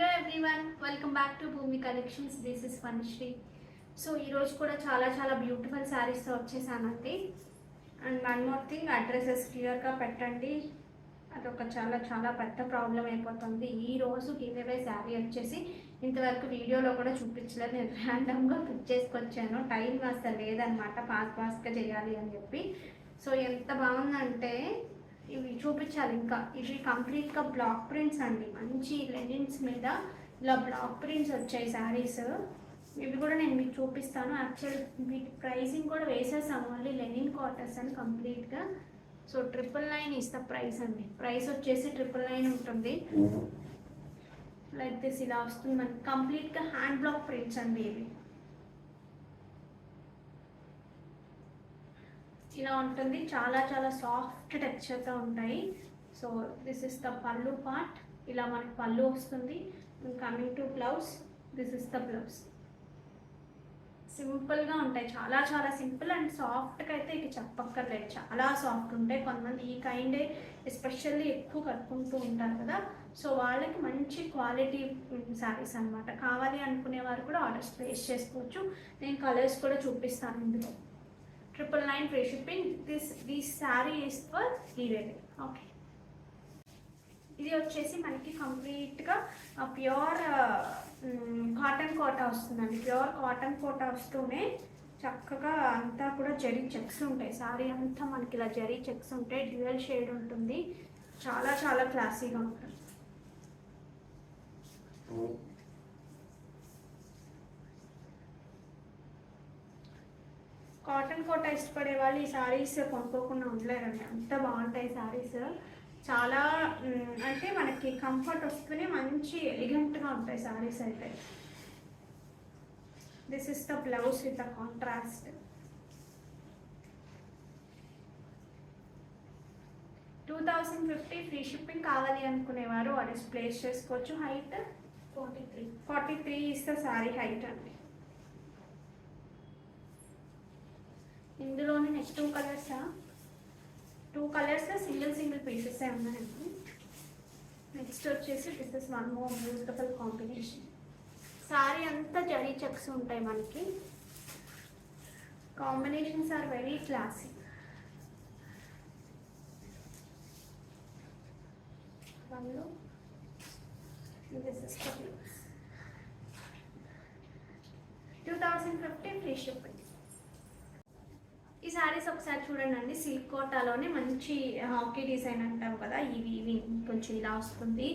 Hello everyone, welcome back to Bhoomi collections. This is Vanashree. So ఈరోజు కూడా చాలా బ్యూటిఫుల్ శారీస్తో వచ్చేసానండి. And one more thing, addresses క్లియర్గా పెట్టండి. అదొక చాలా పెద్ద ప్రాబ్లం అయిపోతుంది. ఈరోజు గివ్ అవే శారీ వచ్చేసి ఇంతవరకు వీడియోలో కూడా చూపించలేదు. నేను ర్యాండమ్గా పిక్ చేసుకొచ్చాను. టైం అసలు లేదనమాట, ఫాస్ట్గా చేయాలి అని చెప్పి. సో ఎంత బాగుందంటే ఇవి చూపించాలి. ఇంకా ఇవి కంప్లీట్గా బ్లాక్ ప్రింట్స్ అండి. మంచి లెనిన్స్ మీద ఇలా బ్లాక్ ప్రింట్స్ వచ్చాయి శారీస్. ఇవి కూడా నేను మీకు చూపిస్తాను. యాక్చువల్ వీటి ప్రైసింగ్ కూడా వేసేసాము, ఓన్లీ లెనిన్ కాటన్స్ అని కంప్లీట్గా. సో 999 ఇస్ ద ప్రైస్ అండి. ప్రైస్ వచ్చేసి 999 ఉంటుంది. లైక్ దిస్ ఇలా వస్తుంది మనకి. కంప్లీట్గా హ్యాండ్ బ్లాక్ ప్రింట్స్ అండి ఇవి. ఇలా ఉంటుంది, చాలా సాఫ్ట్ టెక్స్చర్తో ఉంటాయి. సో దిస్ ఇస్ ద పళ్ళు పార్ట్. ఇలా మనకి పళ్ళు వస్తుంది. Coming to blouse, this is the blouse. సింపుల్గా ఉంటాయి, చాలా సింపుల్. అండ్ సాఫ్ట్గా అయితే ఇక చెప్పక్కర్లేదు, చాలా సాఫ్ట్ ఉంటాయి. కొంతమంది ఈ కైండే ఎస్పెషల్లీ ఎక్కువ కట్టుకుంటూ ఉంటారు కదా, సో వాళ్ళకి మంచి క్వాలిటీ శారీస్ అనమాట. కావాలి అనుకునే వారు కూడా ఆర్డర్స్ ప్లేస్ చేసుకోవచ్చు. నేను కలర్స్ కూడా చూపిస్తాను ఇందులో. 999 free shipping. This saree is for giveaway. Okay, ఇది వచ్చేసి మనకి కంప్లీట్గా ప్యూర్ కాటన్ కోటా వస్తుందండి. ప్యూర్ కాటన్ కోటా వస్తూనే చక్కగా అంతా కూడా జరీ చెక్స్ ఉంటాయి. సారీ అంతా మనకి ఇలా జరీ చెక్స్ ఉంటాయి. డ్యూయల్ షేడ్ ఉంటుంది. చాలా క్లాసీగా ఉంటుంది. కాటన్ కోట ఇష్టపడే వాళ్ళు ఈ శారీస్ కొనుక్కోకుండా ఉండలేరండి. అంత బాగుంటాయి శారీస్. చాలా అంటే మనకి కంఫర్ట్ వస్తూనే మంచి ఎలిగెంట్గా ఉంటాయి శారీస్ అయితే. This is the blouse with the contrast. 2050 free shipping. కావాలి అనుకునేవారు ఆర్డర్స్ ప్లేస్ చేసుకోవచ్చు. Height 43 is the sari height అండి. ఇందులోనే next two colours single pieces ఉన్నాయండి. నెక్స్ట్ వచ్చేసి this is one more beautiful combination. Sari అంతా జరీ చెక్స్ ఉంటాయి మనకి. Combinations are very classic. This is 2050 free shipping. ఈ శారీస్ ఒకసారి చూడండి అండి. సిల్క్ కోటాలోనే మంచి హాకీ డిజైన్ అంటాం కదా, ఇవి కొంచెం ఇలా వస్తుంది.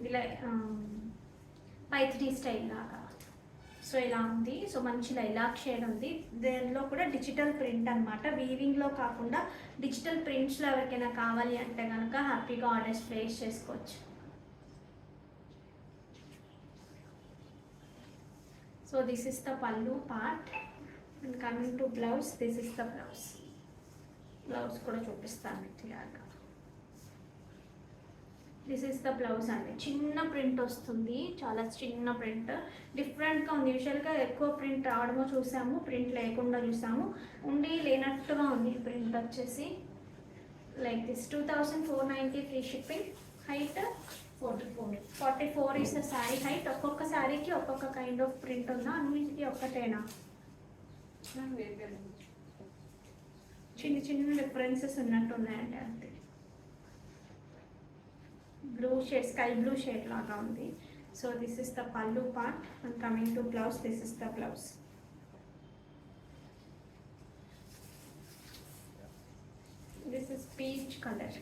ఇలా పైథనీ స్టైల్ లాగా. సో ఇలా ఉంది. సో మంచి లైలాక్ షేడ్ ఉంది. దీనిలో కూడా డిజిటల్ ప్రింట్ అనమాట. వీవింగ్లో కాకుండా డిజిటల్ ప్రింట్స్లో ఎవరికైనా కావాలి అంటే కనుక హ్యాపీగా ఆర్డర్స్ ప్లేస్ చేసుకోవచ్చు. So this is the pallu part. And coming to blouse, this is the blouse. Blouse కూడా చూపిస్తాను క్లియర్గా. దిస్ ఇస్ ద బ్లౌజ్ అండి. చిన్న ప్రింట్ వస్తుంది, చాలా చిన్న ప్రింట్. డిఫరెంట్గా ఉంది. యూజువల్గా ఎక్కువ ప్రింట్ రావడమో చూసాము, ప్రింట్ లేకుండా చూసాము. ఉండి లేనట్టుగా ఉంది ప్రింట్ వచ్చేసి. Like this 2490 free shipping. Height 44 is the sari height. ఒక్కొక్క శారీకి ఒక్కొక్క కైండ్ ఆఫ్ ప్రింట్ ఉందా, అన్నింటికి ఒక్కటేనా? చిన్న డిఫరెన్సెస్ ఉన్నట్టు ఉన్నాయండి అంతే. Blue shade, sky blue shade లాగా ఉంది. So this is the pallu part. And coming to blouse, this is the blouse. This is peach colour.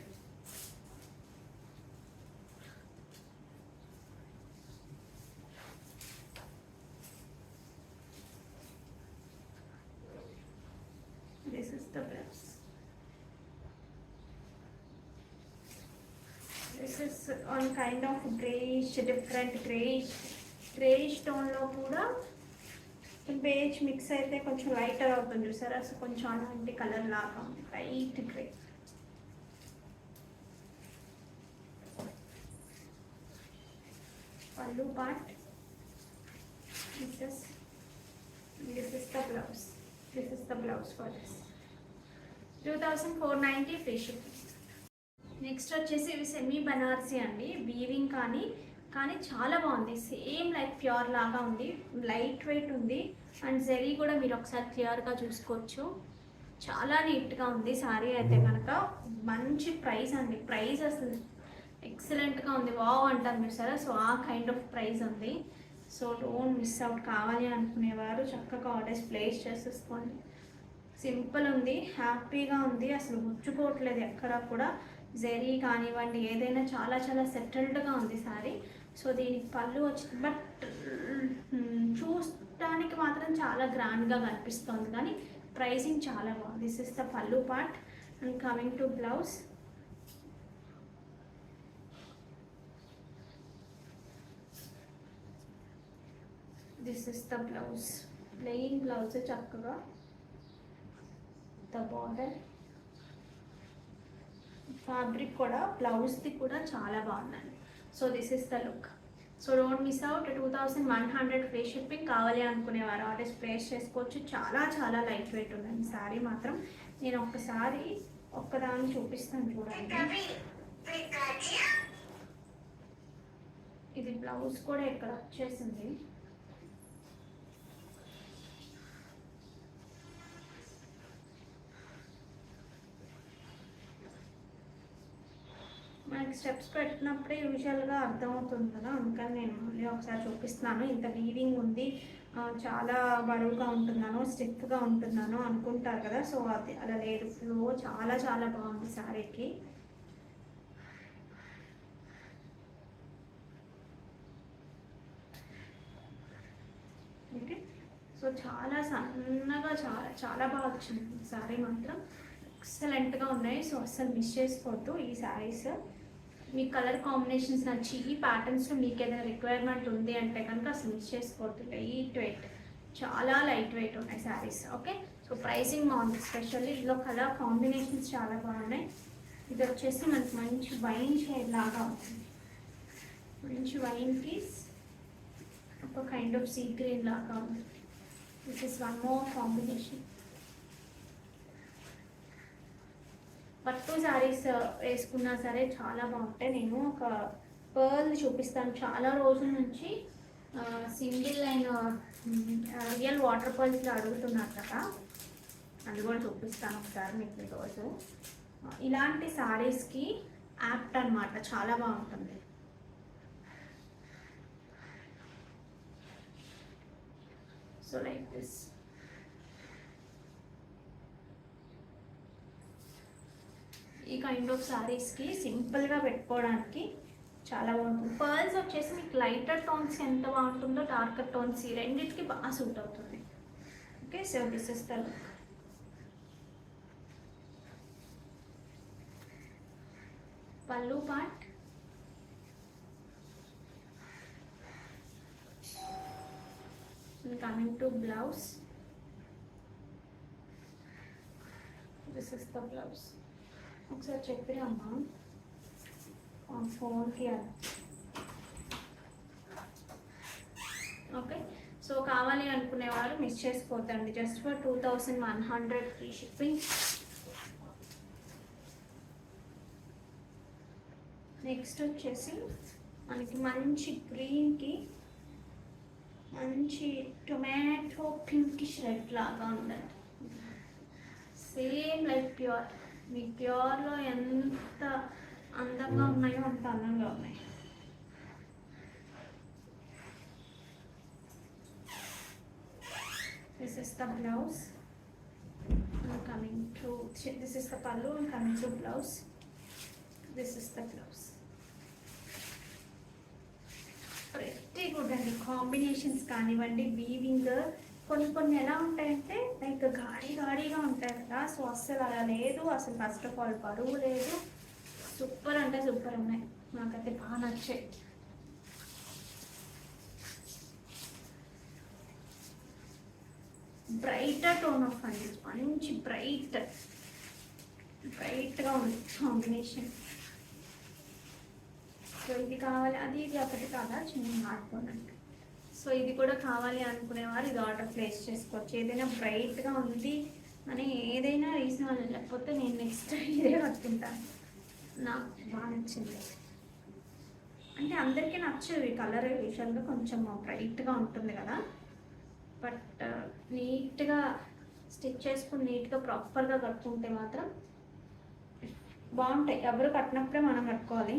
This is the blouse. This is on kind of grayish, different grayish tone లో కూడా beige mix అయితే కొంచెం lighter అవుతుంది చూసారా. So కొంచెం అలాంటి colour లాగా ఉంది, లైట్ గ్రే. పల్లు part. This is the blouse. This is the blouse for this. 2490 free shipping. Next వచ్చేసి ఇవి సెమీ బనారసీ అండి. వీవింగ్ కానీ కానీ చాలా బాగుంది. సేమ్ లైక్ ప్యూర్ లాగా ఉంది, లైట్ వెయిట్ ఉంది. అండ్ జెరీ కూడా మీరు ఒకసారి క్లియర్గా చూసుకోవచ్చు. చాలా నీట్గా ఉంది శారీ అయితే కనుక. మంచి ప్రైస్ అండి, ప్రైస్ అసలు ఎక్సలెంట్గా ఉంది. వావ్ అంటారు మీరు సరే. సో ఆ కైండ్ ఆఫ్ ప్రైస్ ఉంది. So don't miss out. కావాలి అనుకునేవారు చక్కగా ఆర్డర్స్ ప్లేస్ చేసేసుకోండి. సింపుల్ ఉంది, హ్యాపీగా ఉంది, అసలు గుచ్చుకోవట్లేదు ఎక్కడా కూడా. జెరీ కానివ్వండి ఏదైనా చాలా చాలా సెటిల్డ్గా ఉంది శారీ. సో దీనికి పళ్ళు వచ్చింది, బట్ చూడటానికి మాత్రం చాలా గ్రాండ్గా కనిపిస్తుంది, కానీ ప్రైసింగ్ చాలా బాగుంది. దిస్ ఇస్ ద పళ్ళు part. And coming to blouse. This is the blouse, plain blouse, చక్కగా ద బార్డర్. ఫ్యాబ్రిక్ కూడా బ్లౌజ్ది కూడా చాలా బాగుందండి. So this is the look. So don't miss out. 2100 free shipping. కావాలి అనుకునేవారు ఆర్డర్స్ ప్లేస్ చేసుకోవచ్చు. చాలా చాలా లైట్ వెయిట్ ఉందండి శారీ మాత్రం. నేను ఒక్కసారి ఒక్కదాన్ని చూపిస్తాను చూడండి. ఇది బ్లౌజ్ కూడా ఇక్కడ వచ్చేసింది. మనకి స్టెప్స్ పెట్టినప్పుడే యూజువల్గా అర్థమవుతుంది కదా, అందుకని నేను మళ్ళీ ఒకసారి చూపిస్తున్నాను. ఇంత వీవింగ్ ఉంది, చాలా బరువుగా ఉంటున్నాను, స్టిఫ్గా ఉంటున్నాను అనుకుంటారు కదా. సో అది అలా లేదు, ఫ్లో చాలా చాలా బాగుంది శారీకి. ఓకే, సో చాలా సన్నగా చాలా చాలా బాగా వచ్చింది శారీ మాత్రం. ఎక్సలెంట్గా ఉన్నాయి. సో అస్సలు మిస్ చేసుకోవద్దు ఈ శారీస్. మీ కలర్ కాంబినేషన్స్ నచ్చి ఈ ప్యాటర్న్స్లో మీకు ఏదైనా రిక్వైర్మెంట్ ఉంది అంటే కనుక అసలు మిస్ చేసుకోవద్దు. లైట్ వెయిట్, చాలా లైట్ వెయిట్ ఉన్నాయి శారీస్. ఓకే, సో ప్రైసింగ్ బాగుంది. స్పెషల్లీ ఇందులో కలర్ కాంబినేషన్స్ చాలా బాగున్నాయి. ఇది వచ్చేసి మనకి మంచి వైన్ షేడ్ లాగా ఉంటుంది. మంచి వైన్కి ఒక కైండ్ ఆఫ్ సీ గ్రీన్ లాగా ఉంది. This is one more combination. పట్టు శారీస్ వేసుకున్నా సరే చాలా బాగుంటాయి. నేను ఒక పర్ల్ చూపిస్తాను. చాలా రోజుల నుంచి సింగిల్ లైన్ రియల్ వాటర్ పర్ల్స్లో అడుగుతున్నారు కదా, అది కూడా చూపిస్తాను ఒకసారి మీకు ఈరోజు. ఇలాంటి శారీస్కి యాప్ట్ అనమాట, చాలా బాగుంటుంది. So like this. ఈ కైండ్ ఆఫ్ శారీస్కి సింపుల్గా పెట్టుకోవడానికి చాలా బాగుంటుంది. పర్ల్స్ వచ్చేసి మీకు లైటర్ టోన్స్ ఎంత బాగుంటుందో డార్కర్ టోన్స్ ఈ రెండింటికి బాగా సూట్ అవుతుంది. Okay, so this is the look. Pallu part. Coming to blouse. This is the blouse. ఒకసారి చెప్పిరమ్మా ఫోన్కి. ఓకే, సో కావాలి అనుకునేవారు మిస్ చేసుకోవద్దండి. Just for 2100 free shipping. Next వచ్చేసి మనకి మంచి గ్రీన్కి మంచి టొమాటో పింకిష్ రెడ్ లాగా ఉందండి. Same like pure. మీకు ప్యూర్లో ఎంత అందంగా ఉన్నాయో అంత అందంగా ఉన్నాయి. This is the blouse. Coming to this is the pallu and coming to blouse. This is the blouse. ప్రతి గుడ్ అండి. కాంబినేషన్స్ కానివ్వండి, వీవింగ్ కొన్ని కొన్ని ఎలా ఉంటాయంటే లైక్ గాడిగా ఉంటాయి కదా. సో అస్సలు అలా లేదు. అసలు ఫస్ట్ ఆఫ్ ఆల్ బరువు లేదు. సూపర్ అంటే సూపర్ ఉన్నాయి. నాకైతే బాగా నచ్చాయి. బ్రైటర్ టోన్ ఆఫ్ అండి, మంచి బ్రైట్గా ఉంది కాంబినేషన్. సో ఇది కావాలి, అది ఇది ఒకటి కాదా చిన్న మాట్లాడండి. సో ఇది కూడా కావాలి అనుకునేవారు ఇది ఆర్డర్ ప్లేస్ చేసుకోవచ్చు. ఏదైనా బ్రైట్గా ఉంది అని ఏదైనా రీజన్ అని లేకపోతే నేను నెక్స్ట్ ఇదే పట్టుకుంటాను. నాకు బాగా నచ్చింది. అంటే అందరికీ నచ్చదు ఈ కలర్ విషయంలో, కొంచెం బ్రైట్గా ఉంటుంది కదా. బట్ నీట్గా స్టిచ్ చేసుకుని నీట్గా ప్రాపర్గా కట్టుకుంటే మాత్రం బాగుంటాయి. ఎవరు కట్టినప్పుడే మనం కట్టుకోవాలి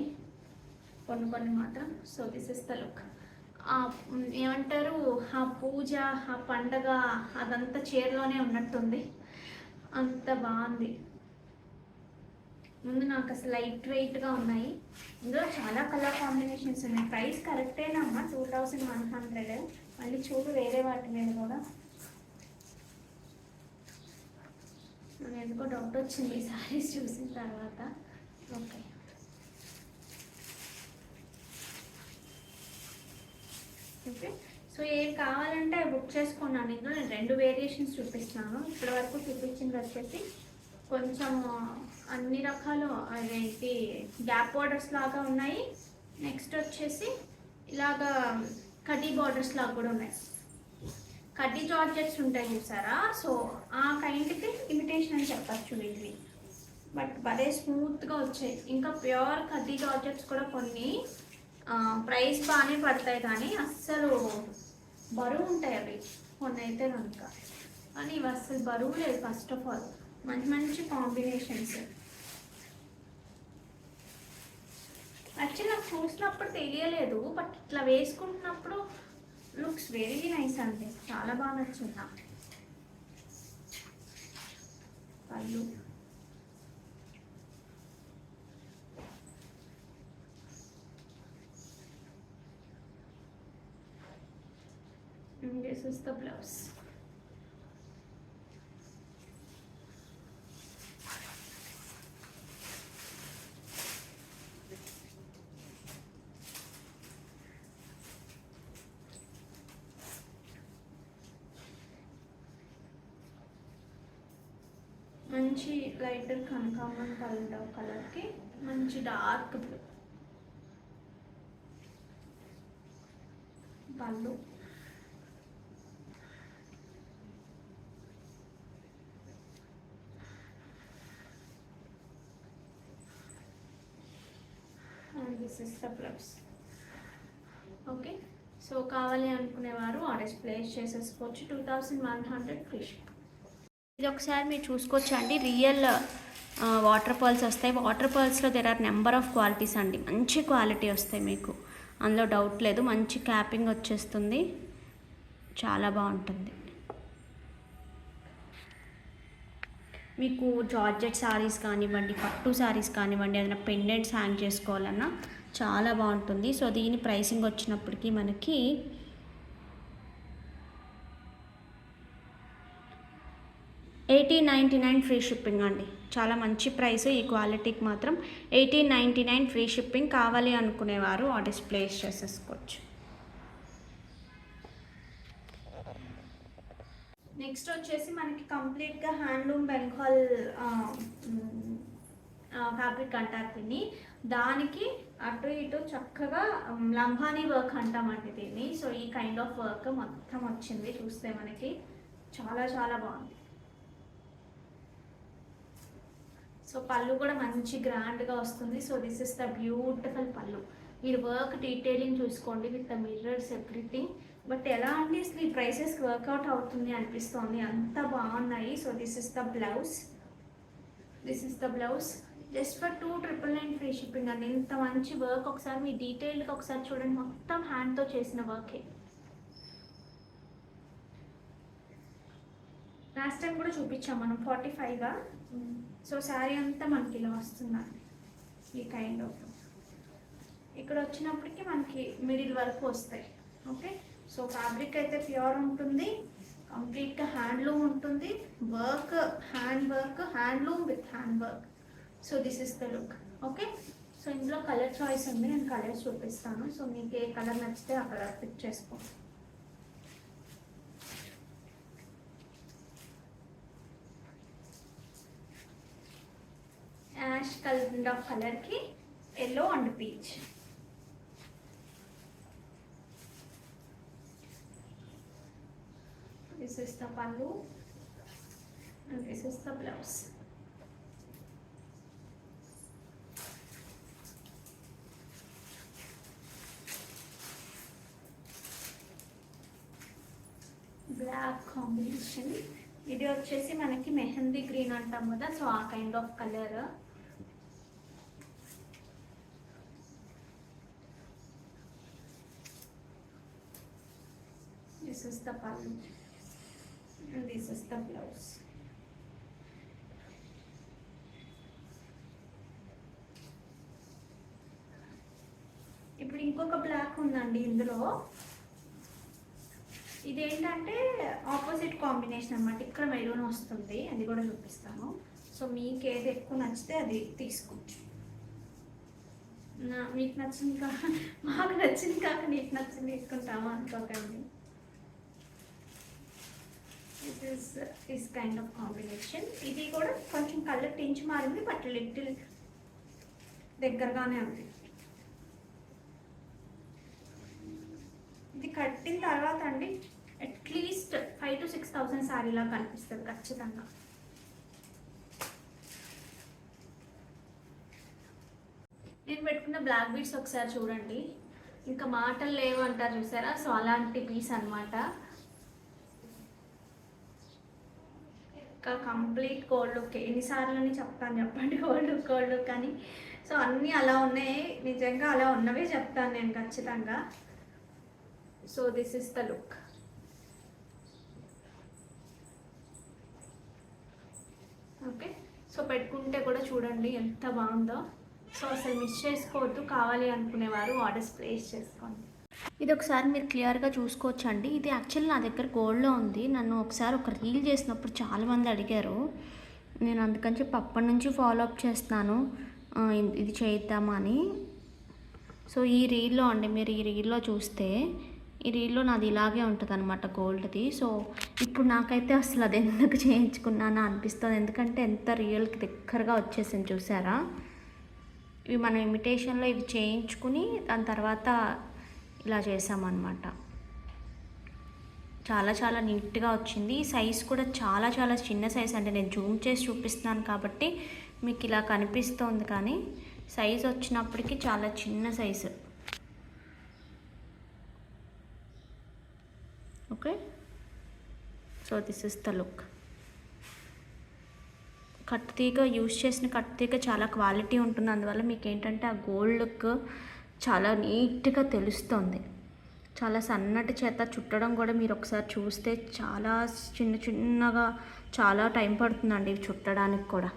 కొన్ని కొన్ని మాత్రం. So this is the look. ఏమంటారు, ఆ పూజ, ఆ పండగ అదంతా చీరలోనే ఉన్నట్టుంది, అంత బాగుంది. ముందు నాకు అసలు లైట్ వెయిట్గా ఉన్నాయి. ఇందులో చాలా కలర్ కాంబినేషన్స్ ఉన్నాయి. ప్రైస్ కరెక్టేనా అమ్మ, 2100. మళ్ళీ చూడు వేరే వాటి మీద కూడా. నాకు ఎందుకో డౌట్ వచ్చింది ఈ సారీస్ చూసిన తర్వాత. Okay, okay. సో ఏం కావాలంటే అవి బుక్ చేసుకున్నాను. ఇందులో నేను 2 వేరియేషన్స్ చూపిస్తున్నాను. ఇప్పటి వరకు చూపించింది వచ్చేసి కొంచెం అన్ని రకాలు అదేంటి గ్యాప్ బార్డర్స్ లాగా ఉన్నాయి. నెక్స్ట్ వచ్చేసి ఇలాగా కడ్డీ బార్డర్స్ లాగా కూడా ఉన్నాయి. కడ్డీ జార్జెట్స్ ఉంటాయి చూసారా, సో ఆ కైండ్కి ఇమిటేషన్ అని చెప్పచ్చు వీటిని. బట్ భలే స్మూత్గా వచ్చాయి. ఇంకా ప్యూర్ కడ్డీ జార్జెట్స్ కూడా కొన్ని ప్రైస్ బాగానే పడతాయి, కానీ అస్సలు బరువు ఉంటాయి అవి కొన్ని అయితే కనుక. కానీ ఇవి అస్సలు బరువు లేదు. ఫస్ట్ ఆఫ్ ఆల్ మంచి మంచి కాంబినేషన్స్. యాక్చువల్లీ నాకు చూసినప్పుడు తెలియలేదు, బట్ ఇట్లా వేసుకుంటున్నప్పుడు లుక్స్ వెరీ నైస్ అండి. చాలా బాగా నచ్చింది నాకు. పళ్ళు this is the blouse. మంచి లైటర్ కనకాంబరం కలర్కి మంచి డార్క్ బ్లూ. పళ్ళు and this is the blouse. Okay, so కావాలి అనుకునేవారు ఆర్డర్స్ ప్లేస్ చేసేసుకోవచ్చు. 2100 ఫ్రీ షిప్. ఇది ఒకసారి మీరు చూసుకోవచ్చు అండి. రియల్ వాటర్ పర్ల్స్ వస్తాయి. వాటర్ పర్ల్స్లో there are number of qualities అండి. మంచి క్వాలిటీ వస్తాయి మీకు, అందులో డౌట్ లేదు. మంచి క్యాపింగ్ వచ్చేస్తుంది, చాలా బాగుంటుంది. మీకు జార్జెట్ శారీస్ కానివ్వండి, పట్టు శారీస్ కానివ్వండి, ఏదైనా పెండెంట్స్ హ్యాంగ్ చేసుకోవాలన్నా చాలా బాగుంటుంది. సో దీని ప్రైసింగ్ వచ్చినప్పటికీ మనకి 1899 ఫ్రీ షిప్పింగ్ అండి. చాలా మంచి ప్రైస్ ఈ క్వాలిటీకి మాత్రం. 1899 ఫ్రీ షిప్పింగ్. కావాలి అనుకునేవారు ఆర్డర్స్ ప్లేస్ చేసేసుకోవచ్చు. నెక్స్ట్ వచ్చేసి మనకి కంప్లీట్గా హ్యాండ్లూమ్ బెంగాల్ ఫ్యాబ్రిక్ అంటారు దీన్ని. దానికి అటు ఇటు చక్కగా లంబానీ వర్క్ అంటామండి దీన్ని. సో ఈ కైండ్ ఆఫ్ వర్క్ మొత్తం వచ్చింది. చూస్తే మనకి చాలా చాలా బాగుంది. సో పళ్ళు కూడా మంచి గ్రాండ్గా వస్తుంది. So this is the beautiful పళ్ళు. మీరు వర్క్ డీటెయిలింగ్ చూసుకోండి with the mirrors everything. But ఎలా అంటే అసలు ఈ ప్రైసెస్కి వర్కౌట్ అవుతుంది అనిపిస్తుంది, అంత బాగున్నాయి. So this is the blouse. This is the blouse just for 2999 free shipping అండి. ఇంత మంచి వర్క్ ఒకసారి మీ డీటెయిల్గా ఒకసారి చూడండి. మొత్తం హ్యాండ్తో చేసిన వర్కే. లాస్ట్ టైం కూడా చూపించాం మనం 45గా. సో శారీ అంతా మనకి ఇలా వస్తుందండి ఈ కైండ్ ఆఫ్. ఇక్కడ వచ్చినప్పటికీ మనకి మిడిల్ వరకు వస్తాయి. ఓకే, సో ఫ్యాబ్రిక్ అయితే ప్యూర్ ఉంటుంది, కంప్లీట్గా హ్యాండ్లూమ్ ఉంటుంది. Work hand work, handloom with hand work. So this is the look. Okay, so ఇందులో కలర్ చాయిస్ ఉంది, నేను కలర్స్ చూపిస్తాను. సో మీకు ఏ కలర్ నచ్చితే ఆ కలర్ పిక్ చేసుకోండి. యాష్ కలర్ ఆఫ్ కలర్కి yellow and peach. This is the pallu and this is the blouse. Black combination. ఇది వచ్చేసి మనకి మెహందీ గ్రీన్ అంటాం కదా, సో ఆ kind of colour. This is the pallu and this is the blouse. ఇప్పుడు ఇంకొక బ్లాక్ ఉందండి ఇందులో. ఇదేంటంటే ఆపోజిట్ కాంబినేషన్ అనమాట. ఇక్కడ మెరూన్ వస్తుంది, అది కూడా చూపిస్తాను. సో మీకు ఏది ఎక్కువ నచ్చితే అది తీసుకోవచ్చు. మీకు నచ్చింది మాకు నచ్చింది కాక నీకు నచ్చింది తీసుకుంటాము అనుకోకండి. This kind of combination. ఇది కూడా కొంచెం కలర్ టించ్ మారింది, బట్ లిటిల్ దగ్గరగానే ఉంది. ఇది కట్టిన తర్వాత అండి అట్లీస్ట్ 5,000 to 6,000 శారీలా కనిపిస్తుంది ఖచ్చితంగా. నేను పెట్టుకున్న బ్లాక్ బీడ్స్ ఒకసారి చూడండి, ఇంకా మాటలు లేవు అంటారు చూసారా, సో అలాంటి పీస్ అనమాట. ఇంకా కంప్లీట్ గోల్డ్ లుక్. ఎన్నిసార్లు అని చెప్తాను చెప్పండి, గోల్డ్ లుక్ అని. సో అన్నీ అలా ఉన్నాయి, నిజంగా అలా ఉన్నవే చెప్తాను నేను ఖచ్చితంగా. So this is the look. Okay, so పెట్టుకుంటే కూడా చూడండి ఎంత బాగుందో. సో అసలు మిస్ చేసుకోవద్దు, కావాలి అనుకునేవారు ఆర్డర్స్ ప్లేస్ చేసుకోండి. ఇది ఒకసారి మీరు క్లియర్గా చూసుకోవచ్చు అండి. ఇది యాక్చువల్లీ నా దగ్గర గోల్డ్లో ఉంది. నన్ను ఒకసారి ఒక రీల్ చేసినప్పుడు చాలామంది అడిగారు, నేను అందుకని చెప్పి అప్పటి నుంచి ఫాలో అప్ చేస్తున్నాను ఇది చేద్దామా అని. సో ఈ రీల్లో అండి, మీరు ఈ రీల్లో చూస్తే ఈ రీల్లో నాది ఇలాగే ఉంటుంది అనమాట గోల్డ్ది. సో ఇప్పుడు నాకైతే అసలు అది ఎందుకు చేయించుకున్నానా అనిపిస్తుంది, ఎందుకంటే ఎంత రియల్కి దగ్గరగా వచ్చేసింది చూసారా. ఇవి మనం ఇమిటేషన్లో ఇవి చేయించుకుని దాని తర్వాత ఇలా చేసామన్నమాట. చాలా చాలా నీట్గా వచ్చింది. సైజ్ కూడా చాలా చాలా చిన్న సైజ్ అండి. నేను జూమ్ చేసి చూపిస్తున్నాను కాబట్టి మీకు ఇలా కనిపిస్తుంది, కానీ సైజ్ వచ్చినప్పటికీ చాలా చిన్న size. Okay, so this is the look. కట్టుతీగ యూజ్ చేసిన కట్టుతీగ చాలా క్వాలిటీ ఉంటుంది, అందువల్ల మీకు ఏంటంటే ఆ గోల్డ్ లుక్ చాలా నీట్గా తెలుస్తుంది. చాలా సన్నటి చేత చుట్టడం కూడా మీరు ఒకసారి చూస్తే చాలా చిన్నగా చాలా టైం పడుతుందండి ఇవి చుట్టడానికి కూడా.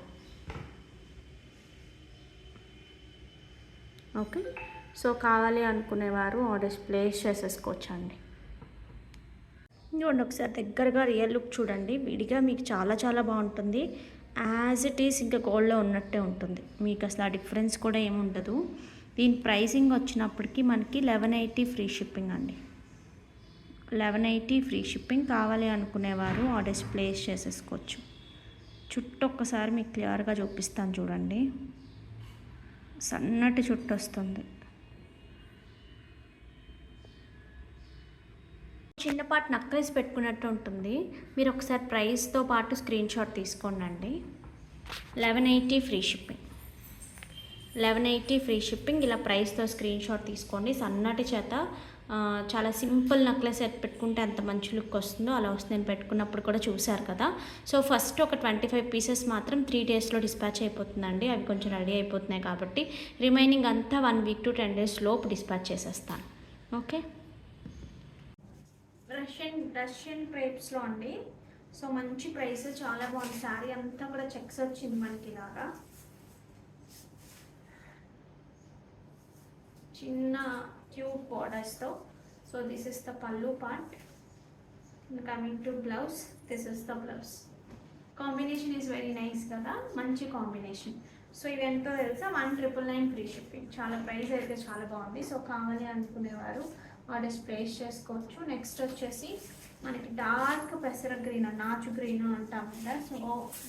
ఓకే, సో కావాలి అనుకునేవారు ఆర్డర్స్ ప్లేస్ చేసేసుకోవచ్చండి. చూడండి ఒకసారి దగ్గరగా రియల్ లుక్ చూడండి, విడిగా మీకు చాలా చాలా బాగుంటుంది. యాజ్ ఇట్ ఈస్ ఇంకా గోల్డ్లో ఉన్నట్టే ఉంటుంది, మీకు అసలు ఆ డిఫరెన్స్ కూడా ఏముండదు. దీని ప్రైసింగ్ వచ్చినప్పటికీ మనకి 1180 ఫ్రీ షిప్పింగ్ అండి. 1180 ఫ్రీ షిప్పింగ్. కావాలి అనుకునేవారు ఆర్డర్స్ ప్లేస్ చేసేసుకోవచ్చు. చుట్టూ ఒక్కసారి మీకు క్లియర్గా చూపిస్తాను చూడండి, సన్నటి చుట్టు వస్తుంది. చిన్నపాటి నక్కల్స్ పెట్టుకున్నట్టు ఉంటుంది. మీరు ఒకసారి ప్రైస్తో పాటు స్క్రీన్ షాట్ తీసుకోండి. 1180 ఫ్రీ షిప్పింగ్. 1180 free shipping. ఇలా ప్రైస్తో స్క్రీన్ షాట్ తీసుకోండి. సన్నటి చేత చాలా సింపుల్ నెక్లెస్ సెట్ పెట్టుకుంటే ఎంత మంచి లుక్ వస్తుందో అలా వస్తుంది. నేను పెట్టుకున్నప్పుడు కూడా చూశారు కదా. సో ఫస్ట్ ఒక 25 పీసెస్ మాత్రం 3 డేస్లో డిస్పాచ్ అయిపోతుందండి. అవి కొంచెం రెడీ అయిపోతున్నాయి కాబట్టి రిమైనింగ్ అంతా 1 వీక్ to 10 డేస్ లోపు డిస్పాచ్ చేసేస్తాను. ఓకే, రష్యన్ క్రేప్స్లో అండి. సో మంచి ప్రైస్, చాలా బాగుంది. శారీ అంతా కూడా చెక్స్ వచ్చింది మనకి ఇలాగా, చిన్న క్యూట్ బోర్డర్స్తో. So this is the pallu part. Coming to blouse, this is the blouse. Combination is very nice కదా, మంచి కాంబినేషన్. సో ఇవి ఎంతో తెలుసా, 1999 ఫ్రీ షిప్పింగ్. చాలా ప్రైస్ అయితే చాలా బాగుంది. సో కావాలి అనుకునేవారు ఆర్డర్స్ ప్లేస్ చేసుకోవచ్చు. నెక్స్ట్ వచ్చేసి మనకి డార్క్ పెసర గ్రీన్, నాచు గ్రీన్ అంటాం కదా, సో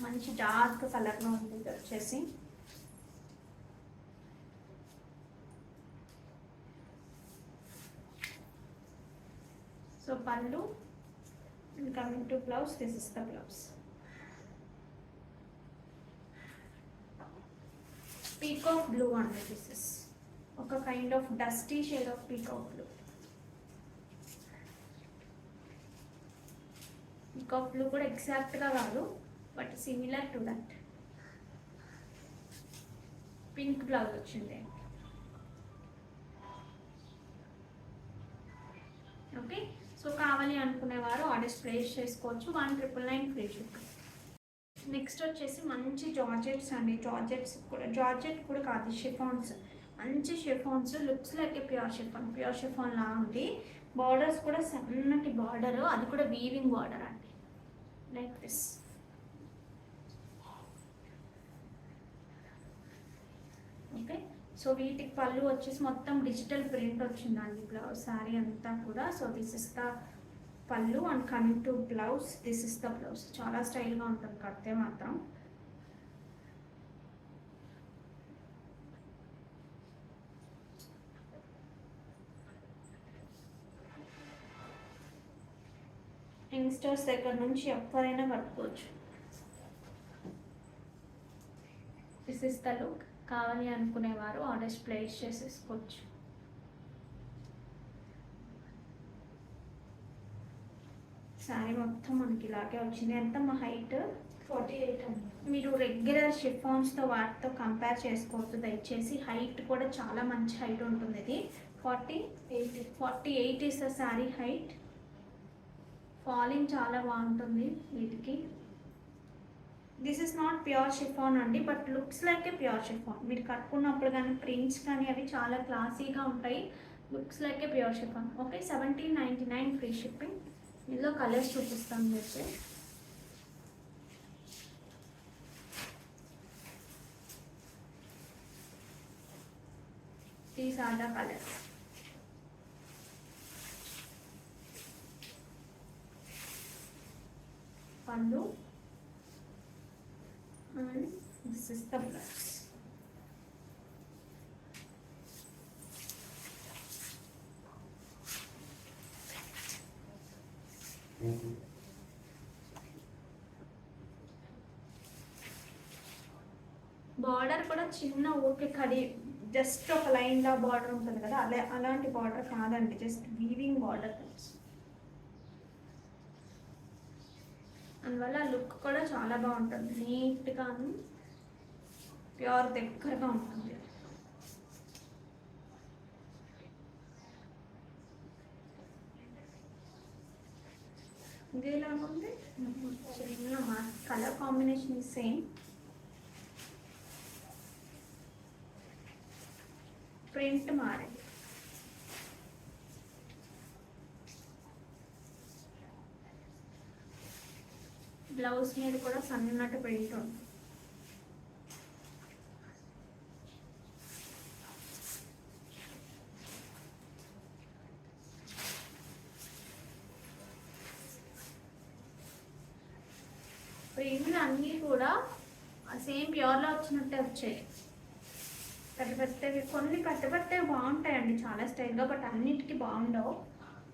మంచి డార్క్ కలర్లో ఉంది ఇది వచ్చేసి. సో పళ్ళు. And coming to blouse, this is the blouse. Peacock blue అండి. దిస్ ఇస్ ఒక kind of dusty shade of peacock blue. Peacock blue కూడా ఎగ్జాక్ట్గా కాదు, but similar to that. Pink blouse వచ్చింది. ఓకే, సో కావాలి అనుకునేవారు ఆర్డర్స్ ప్లేస్ చేసుకోవచ్చు. 1999 free ship. Next వచ్చేసి మంచి జార్జెట్స్ అండి. జార్జెట్ కూడా కాదు, షిఫాన్స్. మంచి chiffons, looks like pure chiffon లా ఉంది. బార్డర్స్ కూడా సన్నటి బార్డర్, అది కూడా వీవింగ్ బార్డర్ అండి, లైక్ దిస్. ఓకే, సో వీటికి పళ్ళు వచ్చేసి మొత్తం డిజిటల్ ప్రింట్ వచ్చిందండి బ్లౌజ్ శారీ అంతా కూడా. So this is the pallu and coming to blouse, this is the blouse. చాలా స్టైల్గా ఉంటుంది కడితే మాత్రం. యంగ్స్టర్స్ దగ్గర నుంచి ఎవరైనా కట్టుకోవచ్చు. This is the look. కావాలి అనుకునేవారు ఆర్డర్స్ ప్లేస్ చేసేసుకోవచ్చు. శారీ మొత్తం మనకి ఇలాగే వచ్చింది. ఎంత మా హైట్ 48 అండి. మీరు రెగ్యులర్ షిఫాన్స్తో వాటితో కంపేర్ చేసుకోవద్దు దయచేసి. హైట్ కూడా చాలా మంచి హైట్ ఉంటుంది. ఇది 48 is the sari height. Falling చాలా బాగుంటుంది వీటికి. This is not pure chiffon అండి, but looks like a pure chiffon. మీరు కట్టుకున్నప్పుడు కానీ ప్రింట్స్ కానీ అవి చాలా క్లాసీగా ఉంటాయి. Looks like a pure chiffon. Okay, 1799 free shipping. ఇందులో కలర్స్ చూపిస్తాను మీకు. These are the colours. Pallu and this is the blouse. బార్డర్ కూడా చిన్న ఊరికే కడి జస్ట్ ఒక లైన్ లా బార్డర్ ఉంటుంది కదా, అలాంటి బార్డర్ కాదండి, జస్ట్ వీవింగ్ బార్డర్. అందువల్ల లుక్ కూడా చాలా బాగుంటుంది, నీట్గాను ప్యూర్ దగ్గరగా ఉంటుంది. ఇది ఎలాగుంది, చిన్న మా కలర్ కాంబినేషన్ సేమ్. ప్రింట్ మారింది. బ్లౌజ్ మీద కూడా సన్నటి ప్రింట్ ఉంది. ప్రింట్లు అన్నీ కూడా సేమ్ ప్యూర్లో వచ్చినట్టే వచ్చాయి. కొన్ని పెద్దవి బాగుంటాయండి చాలా స్టైల్గా, బట్ అన్నిటికీ బాగుండవు.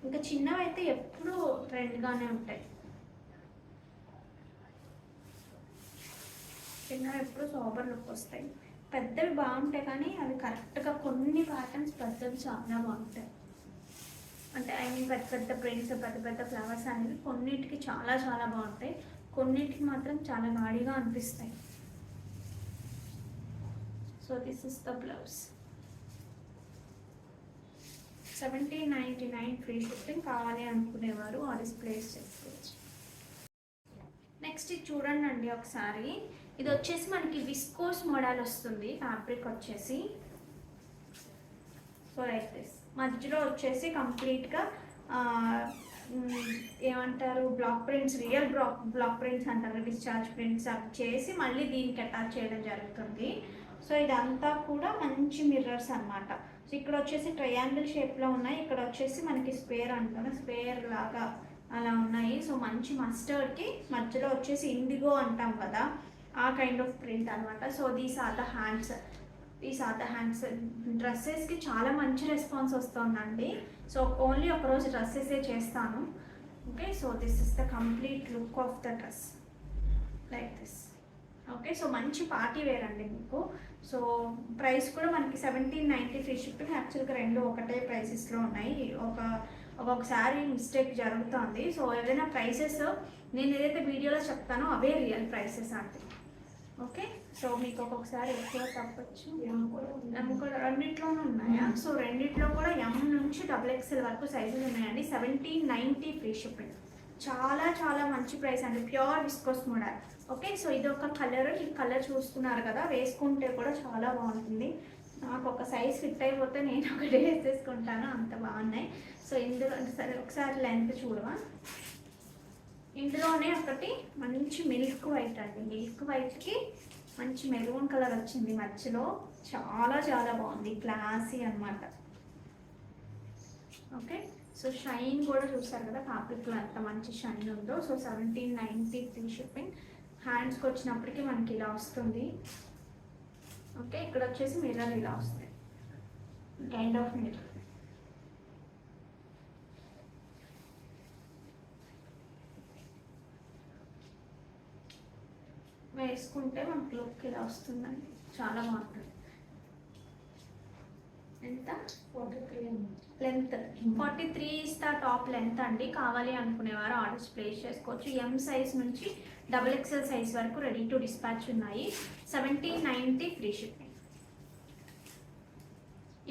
ఇంకా చిన్నవి అయితే ఎప్పుడూ ట్రెండ్గానే ఉంటాయి. చిన్నవి ఎప్పుడు సోబర్ లుక్ వస్తాయి. పెద్దవి బాగుంటాయి కానీ అవి కరెక్ట్గా కొన్ని ప్యాటర్న్స్ పెద్దవి చాలా బాగుంటాయి. అంటే ఐ మీన్ పెద్ద ప్రింట్స్, పెద్ద ఫ్లవర్స్ అనేవి కొన్నిటికి చాలా చాలా బాగుంటాయి, కొన్నిటికి మాత్రం చాలా గాడిగా అనిపిస్తాయి. So this is the blouse. 1799 free shipping. కావాలి అనుకునేవారు ఆర్డర్స్ ప్లేస్ చేసుకోవచ్చు. నెక్స్ట్ ఇది చూడండి అండి ఒకసారి. ఇది వచ్చేసి మనకి విస్కోస్ మోడల్ వస్తుంది. ఫ్యాబ్రిక్ వచ్చేసి సో లైక్ దిస్. మధ్యలో వచ్చేసి కంప్లీట్గా ఏమంటారు block prints, real block prints అంటారు, డిశ్చార్జ్ ప్రింట్స్ అవి చేసి మళ్ళీ దీనికి అటాచ్ చేయడం జరుగుతుంది. సో ఇదంతా కూడా మంచి మిర్రర్స్ అనమాట. సో ఇక్కడ వచ్చేసి ట్రయాంగిల్ షేప్లో ఉన్నాయి, ఇక్కడ వచ్చేసి మనకి స్క్వేర్ అంటారు, స్క్వేర్ లాగా అలా ఉన్నాయి. సో మంచి మస్టర్డ్కి మధ్యలో వచ్చేసి ఇండిగో అంటాం కదా, ఆ కైండ్ ఆఫ్ ప్రింట్ అనమాట. So these are the hands. డ్రెస్సెస్కి చాలా మంచి రెస్పాన్స్ వస్తుందండి. సో ఓన్లీ ఒకరోజు డ్రెస్సెసే చేస్తాను. Okay, so this is the complete look of the dress like this. Okay, so మంచి పార్టీ వేర్ అండి మీకు. సో ప్రైస్ కూడా మనకి 1790 ఫ్రీ షిప్పింగ్. యాక్చువల్గా రెండు ఒకటే ప్రైసెస్లో ఉన్నాయి. ఒక్కొక్కసారి మిస్టేక్ జరుగుతుంది. సో ఏదైనా ప్రైసెస్ నేను ఏదైతే వీడియోలో చెప్తానో అవే రియల్ ప్రైసెస్ అంటే. ఓకే, సో మీకు ఒక్కొక్కసారి ఎక్కువ తప్పచ్చు. కూడా రెండిట్లోనూ ఉన్నాయా? సో రెండిట్లో కూడా ఎం నుంచి XXL వరకు సైజెస్ ఉన్నాయండి. 1790 ఫ్రీ షిప్పింగ్. చాలా చాలా మంచి ప్రైస్ అండి, pure viscose model. Okay, so ఇది ఒక కలర్, ఈ కలర్ చూస్తున్నారు కదా, వేసుకుంటే కూడా చాలా బాగుంటుంది. నాకు ఒక సైజ్ ఫిట్ అయిపోతే నేను ఒకటే వేసేసుకుంటాను, అంత బాగున్నాయి. సో ఇందులో సరే ఒకసారి లెంత్ చూడవా. ఇందులోనే ఒకటి మంచి మిల్క్ వైట్ అండి, మిల్క్ వైట్కి మంచి మెరూన్ కలర్ వచ్చింది మధ్యలో, చాలా చాలా బాగుంది, క్లాసీ అనమాట. ఓకే, సో షైన్ కూడా చూసారు కదా, ఫ్యాబ్రిక్లో ఎంత మంచి షైన్ ఉందో. So 1790 free shipping. హ్యాండ్స్కి వచ్చినప్పటికీ మనకి ఇలా వస్తుంది. ఓకే, ఇక్కడ వచ్చేసి మిర్రర్ ఇలా వస్తుంది, కైండ్ ఆఫ్ మిర్రర్. వేసుకుంటే మనకు లుక్ ఇలా వస్తుందండి, చాలా బాగుంటుంది. ఎంత? 43 లెంత్. 43 ఇస్తా టాప్ లెంత్ అండి. కావాలి అనుకునేవారు ఆర్డర్స్ ప్లేస్ చేసుకోవచ్చు. ఎం సైజ్ నుంచి XXL సైజ్ వరకు రెడీ టు డిస్పాచ్ ఉన్నాయి. 1790 ఫ్రీ షిప్పింగ్.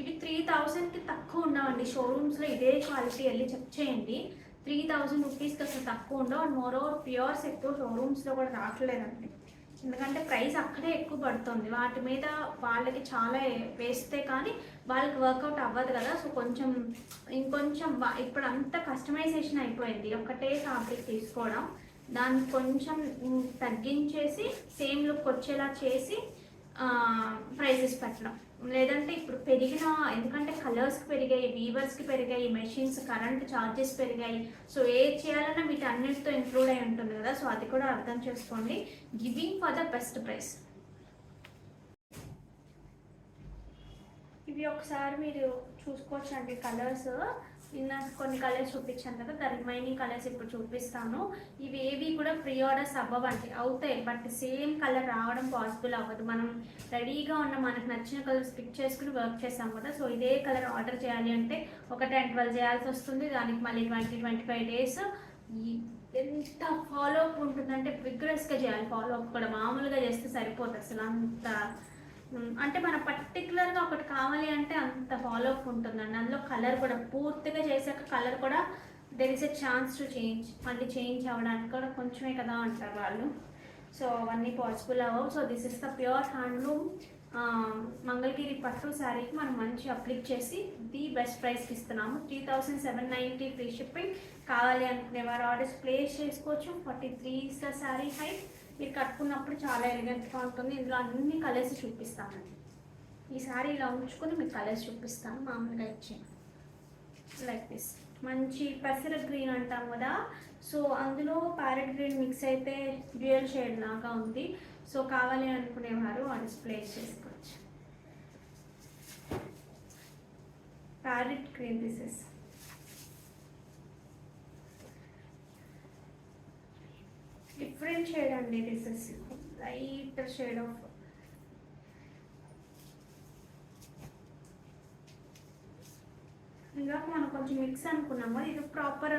ఇవి 3000కి తక్కువ ఉండవండి. షోరూమ్స్లో ఇదే క్వాలిటీ వెళ్ళి చెక్ చేయండి, 3000 రూపీస్కి అసలు తక్కువ ఉండవు. అండ్ మోర్ ఓవర్ ప్యూర్స్ ఎక్కువ షోరూమ్స్లో కూడా రావట్లేదండి, ఎందుకంటే ప్రైస్ అక్కడే ఎక్కువ పడుతుంది. వాటి మీద వాళ్ళకి చాలా వేస్తే కానీ వాళ్ళకి వర్కౌట్ అవ్వదు కదా. సో కొంచెం ఇంకొంచెం ఇప్పుడు అంతా కస్టమైజేషన్ అయిపోయింది, ఒకటే ఫ్యాబ్రిక్ తీసుకోవడం, దాన్ని కొంచెం తగ్గించేసి సేమ్ లుక్ వచ్చేలా చేసి ప్రైజెస్ పెట్టడం. లేదంటే ఇప్పుడు పెరిగిన, ఎందుకంటే కలర్స్కి పెరిగాయి, వీవర్స్కి పెరిగాయి, మెషిన్స్ కరెంట్ ఛార్జెస్ పెరిగాయి. సో ఏది చేయాలన్నా వీటి అన్నిటితో ఇంక్లూడ్ అయి ఉంటుంది కదా. సో అది కూడా అర్థం చేసుకోండి. Giving for the best price. ఇవి ఒకసారి మీరు చూసుకోవచ్చు అండి కలర్స్. నిన్న కొన్ని కలర్స్ చూపించాను కదా, ద రిమైనింగ్ కలర్స్ ఇప్పుడు చూపిస్తాను. ఇవి ఏవి కూడా ప్రీ ఆర్డర్స్ అవ్వవండి, అవుతాయి బట్ సేమ్ కలర్ రావడం పాసిబుల్ అవ్వదు. మనం రెడీగా ఉన్న మనకు నచ్చిన కలర్స్ పిక్ చేసుకుని వర్క్ చేస్తాం కదా. సో ఇదే కలర్ ఆర్డర్ చేయాలి అంటే ఒక 10-12 చేయాల్సి వస్తుంది, దానికి మళ్ళీ 20-25 డేస్. ఎంత ఫాలో అప్ ఉంటుందంటే విగ్రస్గా చేయాలి ఫాలో అప్ కూడా, మామూలుగా చేస్తే సరిపోతుంది అసలు. అంత అంటే మన పర్టికులర్గా ఒకటి కావాలి అంటే అంత ఫాలో అప్ ఉంటుందండి. అందులో కలర్ కూడా పూర్తిగా చేశాక కలర్ కూడా there is a chance to change, మళ్ళీ చేంజ్ అవ్వడానికి కూడా కొంచెమే కదా అంటారు వాళ్ళు. సో అవన్నీ పాసిబుల్ అవ్వవు. So this is the pure handloom Mangalagiri పట్టు శారీకి మనం మంచి అప్లిక్ చేసి ది బెస్ట్ ప్రైస్కి ఇస్తున్నాము. 3790 ఫ్రీ షిప్పింగ్. కావాలి అనుకునే వారు ఆర్డర్స్ ప్లేస్ చేసుకోవచ్చు. 43 ఇస్ ద శారీ హైట్. మీరు కట్టుకున్నప్పుడు చాలా ఎలిగెంట్గా ఉంటుంది. ఇందులో అన్ని కలర్స్ చూపిస్తానండి. ఈ సారీ ఇలా ఉంచుకొని మీకు కలర్స్ చూపిస్తాను. మామూలుగా ఇచ్చాను లైక్ దిస్, మంచి పెసర గ్రీన్ అంటాం కదా. సో అందులో ప్యారెట్ గ్రీన్ మిక్స్ అయితే డ్యూయల్ షేడ్ లాగా ఉంది. సో కావాలి అనుకునేవారు ఆర్డర్స్ ప్లేస్ చేసుకోవచ్చు. Parrot green this is different shade అండి. This is light shade of ఇందాక మనం కొంచెం మిక్స్ అనుకున్నాము, ఇది ప్రాపర్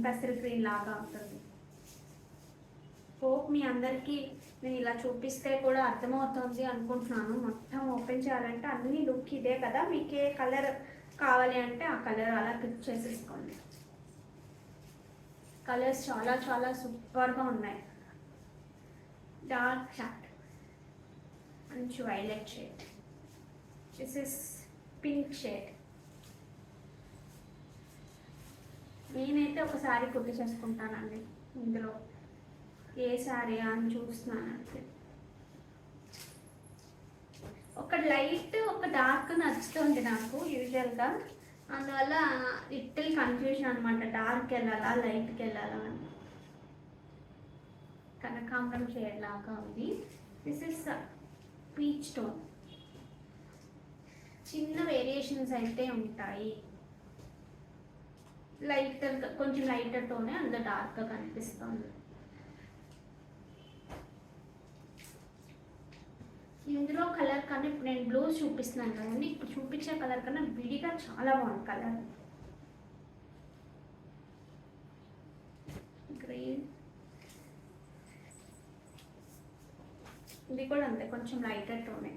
పెసర గ్రీన్ లాగా ఉంటుంది. హోప్ మీ అందరికీ నేను ఇలా చూపిస్తే కూడా అర్థమవుతుంది అనుకుంటున్నాను. మొత్తం ఓపెన్ చేయాలంటే అన్ని లుక్ ఇదే కదా, మీకు ఏ కలర్ కావాలి అంటే ఆ కలర్ అలా పిక్ చేసేసుకోండి. కలర్స్ చాలా చాలా సూపర్గా ఉన్నాయి. డార్క్ షార్ట్, మంచి violet shade, this is pink shade. నేనైతే ఒక శారీ కుట్టి చేసుకుంటానండి. ఇందులో ఏ శారీ అని చూస్తున్నానంటే ఒక లైట్ ఒక డార్క్ నచ్చుతుంది నాకు యూజువల్గా, అందువల్ల లిటిల్ కన్ఫ్యూజన్ అనమాట, డార్క్ వెళ్ళాలా లైట్కి వెళ్ళాలా అని. కనకాంబరం షేడ్ లాగా ఉంది. This is peach tone. చిన్న వేరియేషన్స్ అయితే ఉంటాయి, లైటర్ కొంచెం లైటర్ టోనే అందులో డార్క్గా కనిపిస్తుంది. ఇందులో కలర్ కన్నా ఇప్పుడు నేను బ్లౌజ్ చూపిస్తున్నాను కదండి, ఇప్పుడు చూపించే కలర్ కన్నా విడిగా చాలా బాగుంది కలర్. ఇది కూడా అంతే, కొంచెం లైటర్ టోనే.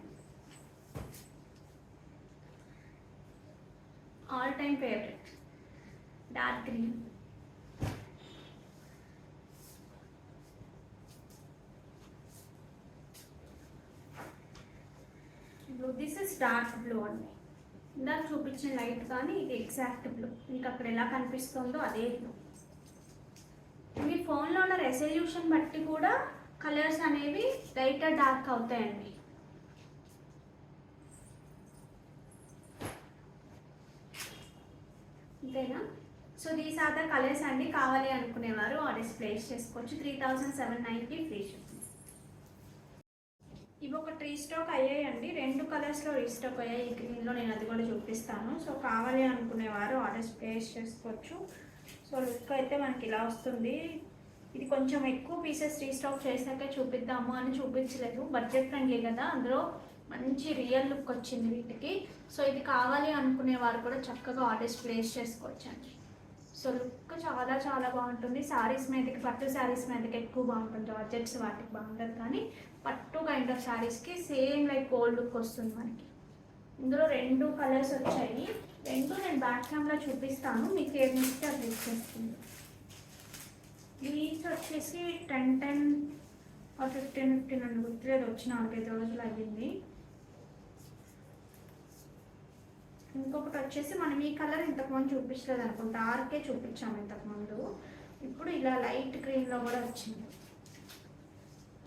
All time favourite dark green. Blue, this is dark blue అండి. ఇందాక చూపించిన లైట్ కానీ ఇది ఎగ్జాక్ట్ బ్లూ. మీకు అక్కడ ఎలా కనిపిస్తుందో అదే బ్లూ. మీ ఫోన్లో ఉన్న రెజల్యూషన్ బట్టి కూడా కలర్స్ అనేవి లైట్ డార్క్ అవుతాయండి. అంతేనా? So these are the colours అండి. కావాలి అనుకునేవారు ఆర్డర్స్ ప్లేస్ చేసుకోవచ్చు. 3790 ఫ్రీ షిప్పింగ్. ఇవి ఒక రీస్టాక్ అయ్యాయండి, 2 కలర్స్లో రీస్టాక్ అయ్యాయి. ఈ గ్రీన్లో నేను అది కూడా చూపిస్తాను. సో కావాలి అనుకునేవారు ఆర్డర్స్ ప్లేస్ చేసుకోవచ్చు. సో లుక్ అయితే మనకి ఇలా వస్తుంది. ఇది కొంచెం ఎక్కువ పీసెస్ రీస్టాక్ చేశాకే చూపిద్దాము అని చూపించలేదు, బడ్జెట్ ఫ్రెండ్లీ కదా, అందులో మంచి రియల్ లుక్ వచ్చింది వీటికి. సో ఇది కావాలి అనుకునేవారు కూడా చక్కగా ఆర్డర్స్ ప్లేస్ చేసుకోవచ్చు అండి. సో లుక్ చాలా చాలా బాగుంటుంది. శారీస్ మీదకి, పట్టు శారీస్ మీదకి ఎక్కువ బాగుంటుంది. జార్జెట్స్ వాటికి బాగుంటుంది, కానీ పట్టు కైండ్ ఆఫ్ శారీస్కి సేమ్ లైక్ గోల్డ్ లుక్ వస్తుంది మనకి. ఇందులో 2 కలర్స్ వచ్చాయి. 2 నేను బ్యాక్ క్యామ్లో చూపిస్తాను, మీకు ఏది ఇస్తే అది ఇచ్చేస్తుంది. ఈచ్ వచ్చేసి 10 or 15 అని గుర్తులేదు, వచ్చి 4-5 రోజులు అయ్యింది. ఇంకొకటి వచ్చేసి మనం ఈ కలర్ ఇంతకుముందు చూపించలేదు అనుకుంటా, డార్కే చూపించాము ఇంతకుముందు. ఇప్పుడు ఇలా లైట్ గ్రీన్లో కూడా వచ్చింది.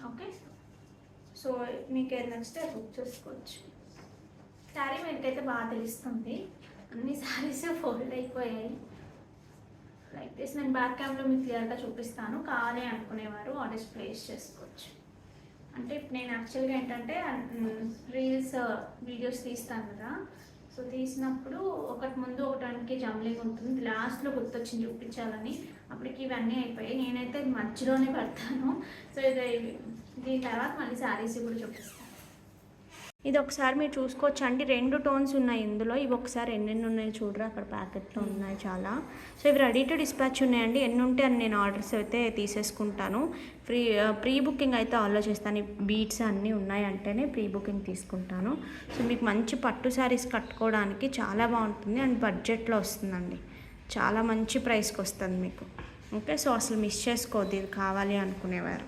ఓకే, సో మీకు ఏది నచ్చితే బుక్ చేసుకోవచ్చు. శారీ మీదకైతే బాగా తెలుస్తుంది, అన్ని శారీస్ ఫోల్డ్ అయిపోయాయి. లైక్ దిస్ నేను బ్యాక్ క్యామ్లో మీకు క్లియర్గా చూపిస్తాను. కావాలి అనుకునేవారు ఆర్డర్స్ ప్లేస్ చేసుకోవచ్చు. అంటే నేను యాక్చువల్గా ఏంటంటే రీల్స్ వీడియోస్ తీస్తాను కదా, సో తీసినప్పుడు ఒకటి ముందు ఒకటానికి జంబ్లింగ్ ఉంటుంది, లాస్ట్లో గుర్తొచ్చింది చూపించాలని, అప్పటికి ఇవన్నీ అయిపోయాయి. నేనైతే మధ్యలోనే పెడతాను. సో దీని తర్వాత మళ్ళీ శారీస్ కూడా చూపిస్తాను. ఇది ఒకసారి మీరు చూసుకోవచ్చు అండి, 2 టోన్స్ ఉన్నాయి ఇందులో. ఇవి ఒకసారి ఎన్నెన్ని ఉన్నాయో చూడరా, అక్కడ ప్యాకెట్లో ఉన్నాయి చాలా. సో ఇవి రెడీ టు డిస్పాచ్ ఉన్నాయండి. ఎన్ని ఉంటే అని నేను ఆర్డర్స్ అయితే తీసేసుకుంటాను. ప్రీ బుకింగ్ అయితే ఆలోచిస్తాను. బీట్స్ అన్నీ ఉన్నాయంటేనే ప్రీ బుకింగ్ తీసుకుంటాను. సో మీకు మంచి పట్టు శారీస్ కట్టుకోవడానికి చాలా బాగుంటుంది అండ్ బడ్జెట్లో వస్తుందండి. చాలా మంచి ప్రైస్కి వస్తుంది మీకు. ఓకే, సో అసలు మిస్ చేసుకోవద్దు ఇది కావాలి అనుకునేవారు.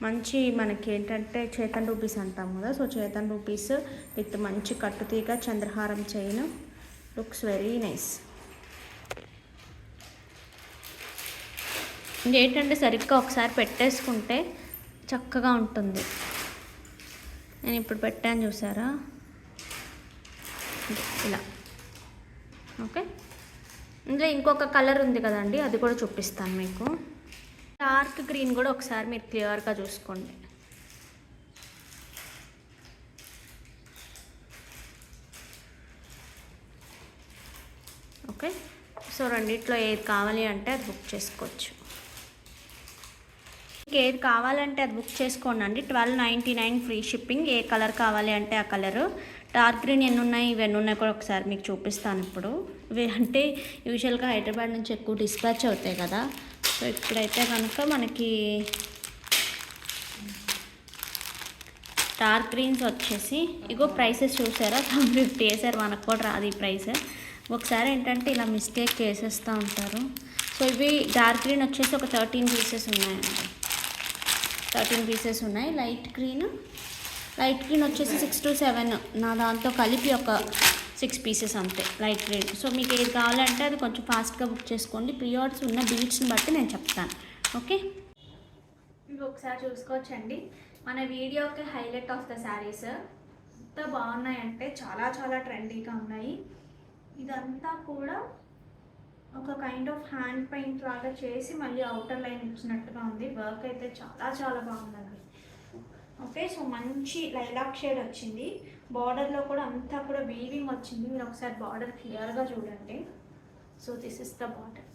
మంచి మనకి ఏంటంటే చేతన్ రూపీస్ అంటాం కదా, సో చేతన్ రూపీస్ విత్ మంచి కట్టుతీగ చంద్రహారం చైన్, లుక్స్ వెరీ నైస్. ఇంకేంటంటే సరిగ్గా ఒకసారి పెట్టేసుకుంటే చక్కగా ఉంటుంది. నేను ఇప్పుడు పెట్టాను చూసారా, ఇలా. ఓకే, ఇందులో ఇంకొక కలర్ ఉంది కదండి, అది కూడా చూపిస్తాను మీకు. డార్క్ గ్రీన్ కూడా ఒకసారి మీరు క్లియర్గా చూసుకోండి. ఓకే, సో రెండిట్లో ఏది కావాలి అంటే అది బుక్ చేసుకోవచ్చు. ఏది కావాలంటే అది బుక్ చేసుకోండి అండి. 1299 ఫ్రీ షిప్పింగ్. ఏ కలర్ కావాలి అంటే ఆ కలరు. డార్క్ గ్రీన్ ఎన్ని ఉన్నాయి, ఇవన్నీ ఉన్నాయి కూడా ఒకసారి మీకు చూపిస్తాను ఇప్పుడు. ఇవి అంటే యూజువల్గా హైదరాబాద్ నుంచి ఎక్కువ డిస్పాచ్ అవుతాయి కదా, సో ఇప్పుడైతే కనుక మనకి డార్క్ గ్రీన్స్ వచ్చేసి ఇగో ప్రైసెస్ చూసారా, 50 వేసారు. మనకు కూడా రాదు ఈ ప్రైస్. ఒకసారి ఏంటంటే ఇలా మిస్టేక్ చేసేస్తూ ఉంటారు. సో ఇవి డార్క్ గ్రీన్ వచ్చేసి ఒక 13 పీసెస్ ఉన్నాయండి. 13 పీసెస్ ఉన్నాయి. లైట్ గ్రీన్ వచ్చేసి 6 to 7, నా దాంతో కలిపి ఒక 6 పీసెస్ అంతే లైట్ గ్రీన్. సో మీకు ఏది కావాలంటే అది కొంచెం ఫాస్ట్గా బుక్ చేసుకోండి. ప్రీ ఆర్డర్స్ ఉన్న బీట్స్ని బట్టి నేను చెప్తాను. ఓకే, ఇవి ఒకసారి చూసుకోవచ్చండి. మన వీడియోకి హైలైట్ ఆఫ్ ద శారీస్ ఎంత బాగున్నాయంటే చాలా చాలా ట్రెండీగా ఉన్నాయి. ఇదంతా కూడా ఒక కైండ్ ఆఫ్ హ్యాండ్ పెయింట్ లాగా చేసి మళ్ళీ అవుటర్ లైన్ ఇచ్చినట్టుగా ఉంది. వర్క్ అయితే చాలా చాలా బాగుందండి. ఓకే, సో మంచి లైలాక్ షేడ్ వచ్చింది. బార్డర్లో కూడా అంతా కూడా వీవింగ్ వచ్చింది. మీరు ఒకసారి బార్డర్ క్లియర్గా చూడండి. So this is the border.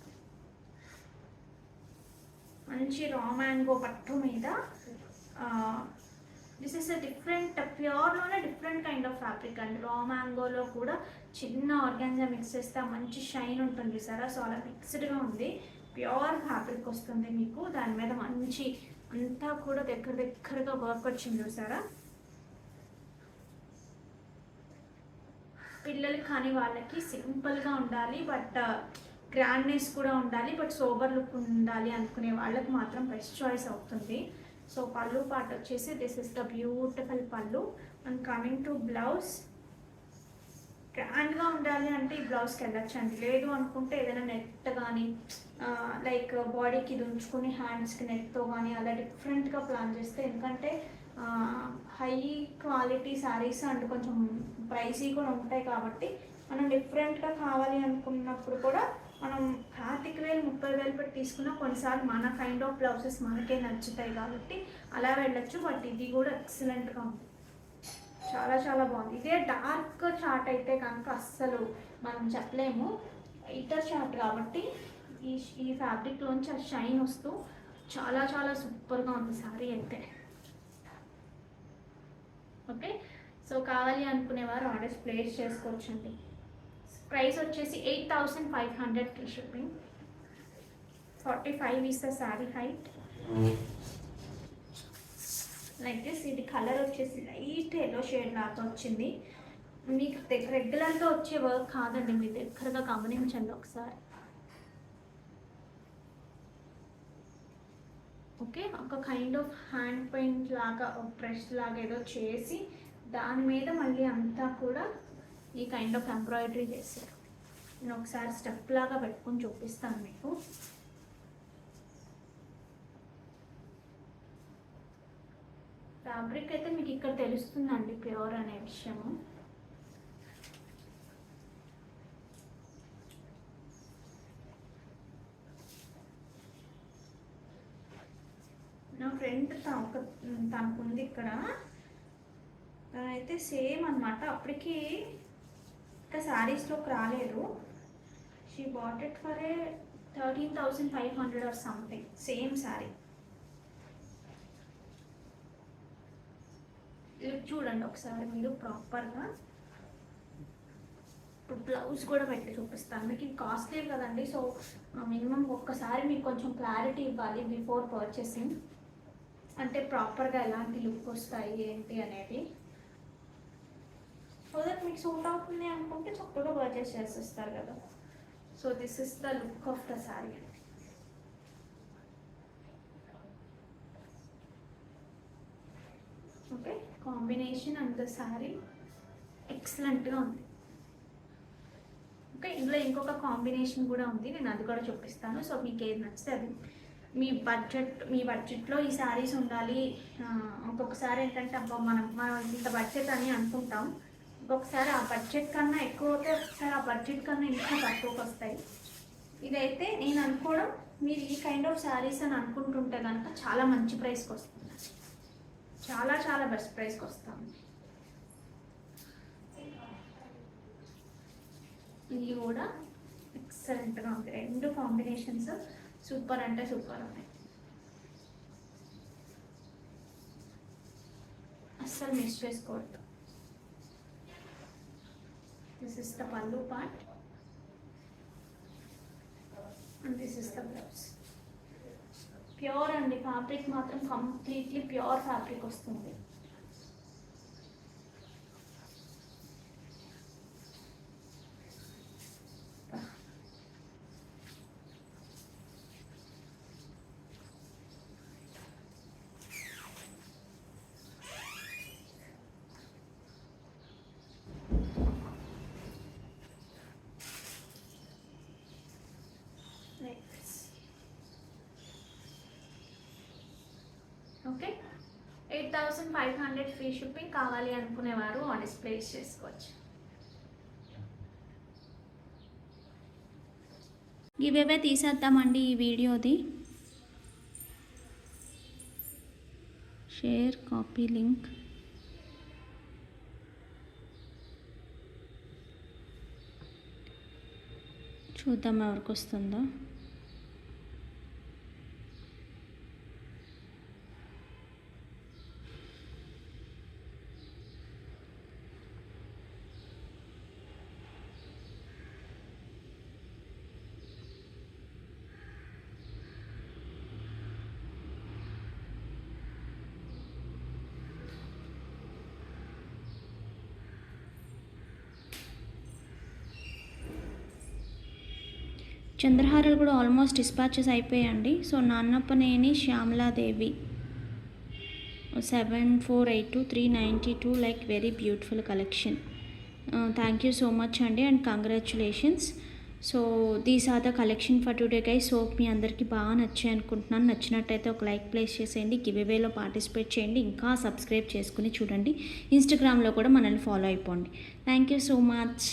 మంచి రా మ్యాంగో పట్టు మీద దిస్ ఇస్ అ డిఫరెంట్, ప్యూర్లోనే డిఫరెంట్ కైండ్ ఆఫ్ ఫ్యాబ్రిక్ అండి. రా మ్యాంగోలో కూడా చిన్న ఆర్గాన్జా మిక్స్ చేస్తే మంచి షైన్ ఉంటుంది సారా. సో అలా మిక్స్డ్గా ఉంది. ప్యూర్ ఫ్యాబ్రిక్ వస్తుంది మీకు. దాని మీద మంచి అంతా కూడా దగ్గరగా వర్క్ వచ్చింది చూసారా. పిల్లలకి కానీ వాళ్ళకి సింపుల్గా ఉండాలి, బట్ గ్రాండ్నెస్ కూడా ఉండాలి, బట్ సోబర్ లుక్ ఉండాలి అనుకునే వాళ్ళకి మాత్రం బెస్ట్ చాయిస్ అవుతుంది. సో పళ్ళు పార్ట్ వచ్చేసి దిస్ ఇస్ ద బ్యూటిఫుల్ పళ్ళు. అండ్ కమింగ్ టు బ్లౌజ్, గ్రాండ్గా ఉండాలి అంటే ఈ బ్లౌజ్కి వెళ్ళొచ్చండి. లేదు అనుకుంటే ఏదైనా నెట్ కానీ లైక్ బాడీకి దుంచుకుని హ్యాండ్స్కి నెట్తో కానీ అలా డిఫరెంట్గా ప్లాన్ చేస్తే, ఎందుకంటే హై క్వాలిటీ శారీస్ అండ్ కొంచెం ప్రైసీ కూడా ఉంటాయి కాబట్టి మనం డిఫరెంట్గా కావాలి అనుకున్నప్పుడు కూడా మనం 25,000 30,000 పెట్టి తీసుకున్న కొన్నిసార్లు మన కైండ్ ఆఫ్ బ్లౌజెస్ మనకే నచ్చుతాయి కాబట్టి అలా వెళ్ళొచ్చు. బట్ ఇది కూడా ఎక్సలెంట్గా ఉంది, చాలా చాలా బాగుంది. ఇదే డార్క్ చార్ట్ అయితే కనుక అస్సలు మనం చెప్పలేము, ఇటర్ చార్ట్ కాబట్టి ఈ ఫ్యాబ్రిక్లోంచి ఆ షైన్ వస్తూ చాలా చాలా సూపర్గా ఉంది శారీ అయితే. ఓకే, సో కావాలి అనుకునేవారు ఆర్డర్స్ ప్లేస్ చేసుకోవచ్చండి. ప్రైస్ వచ్చేసి 8,500 free shipping. 45 is the sari height like this. ఇది కలర్ వచ్చేసి లైట్ ఎల్లో షేడ్ లాగా వచ్చింది. మీకు రెగ్యులర్గా వచ్చే వర్క్ కాదండి, మీ దగ్గరగా గమనించండి ఒకసారి. ఓకే, ఒక కైండ్ ఆఫ్ హ్యాండ్ పెయింట్ లాగా, బ్రష్ లాగా ఏదో చేసి దాని మీద మళ్ళీ అంతా కూడా ఈ కైండ్ ఆఫ్ ఎంబ్రాయిడరీ చేశారు. నేను ఒకసారి స్టెప్ లాగా పెట్టుకొని చూపిస్తాను మీకు. ఫ్యాబ్రిక్ అయితే మీకు ఇక్కడ తెలుస్తుందండి ప్యూర్ అనే విషయము. నా ఫ్రెండ్ తనకు ఉంది ఇక్కడ, తనైతే సేమ్ అనమాట. అప్పటికి ఇంకా శారీస్లోకి రాలేదు. She bought it for a 13,500 or something, same sari. Look చూడండి ఒకసారి మీరు ప్రాపర్గా. ఇప్పుడు బ్లౌజ్ కూడా పెట్టి చూపిస్తాను మీకు. ఇది కాస్ట్లీ కదండి, సో మినిమం ఒక్కసారి మీకు కొంచెం క్లారిటీ ఇవ్వాలి బిఫోర్ పర్చేసింగ్, అంటే ప్రాపర్గా ఎలాంటి లుక్ వస్తాయి ఏంటి అనేది. సో దట్ మీకు సూట్ అవుతుంది అనుకుంటే చక్కగా పర్చేస్ చేసేస్తారు కదా. So this is the look of the sari. Okay, combination and the sari ఎక్సలెంట్గా ఉంది. ఓకే, ఇందులో ఇంకొక కాంబినేషన్ కూడా ఉంది, నేను అది కూడా చూపిస్తాను. సో మీకు ఏది నచ్చితే అది. మీ బడ్జెట్లో ఈ శారీస్ ఉండాలి. ఇంకొకసారి ఏంటంటే అబ్బా మనం ఇంత బడ్జెట్ అని అనుకుంటాం, ఇంకొకసారి ఆ బడ్జెట్ కన్నా ఎక్కువ అవుతే, ఒకసారి ఆ బడ్జెట్ కన్నా ఇంకా తక్కువకి వస్తాయి. ఇదైతే నేను అనుకోవడం, మీరు ఈ కైండ్ ఆఫ్ శారీస్ అని అనుకుంటుంటే కనుక చాలా మంచి ప్రైస్కి వస్తుంది, చాలా చాలా బెస్ట్ ప్రైస్కి వస్తాము. ఇది కూడా ఎక్సలెంట్గా ఉంది, రెండు కాంబినేషన్స్ సూపర్ అంటే సూపర్ ఉన్నాయి, అస్సలు మిస్ చేసుకోవద్దు. This is the pallu part and this is the blouse. Pure అండి, ఫ్యాబ్రిక్ మాత్రం కంప్లీట్లీ ప్యూర్ ఫ్యాబ్రిక్ వస్తుంది. Okay, 8,500 free shipping. కావాలి అనుకునేవారు ఆర్డర్స్ ప్లేస్ చేసుకోవచ్చు. గివ్ అవే తీసేద్దామండి ఈ వీడియోది. Share copy link. చూద్దాం ఎవరికి వస్తుందో. చంద్రహారాలు కూడా ఆల్మోస్ట్ డిస్పాచెస్ అయిపోయాయండి. So Nannappaneni Shyamaladevi 7482392 like very beautiful collection. Thank you so much అండి and congratulations. So these are the collection for today guys. So మీ అందరికీ బాగా నచ్చాయి అనుకుంటున్నాను. నచ్చినట్టయితే ఒక లైక్ ప్లేస్ చేసేయండి, గివ్ అవేలో పార్టిసిపేట్ చేయండి, ఇంకా సబ్స్క్రైబ్ చేసుకుని చూడండి. ఇన్స్టాగ్రామ్లో కూడా మనల్ని ఫాలో అయిపోండి. Thank you so much.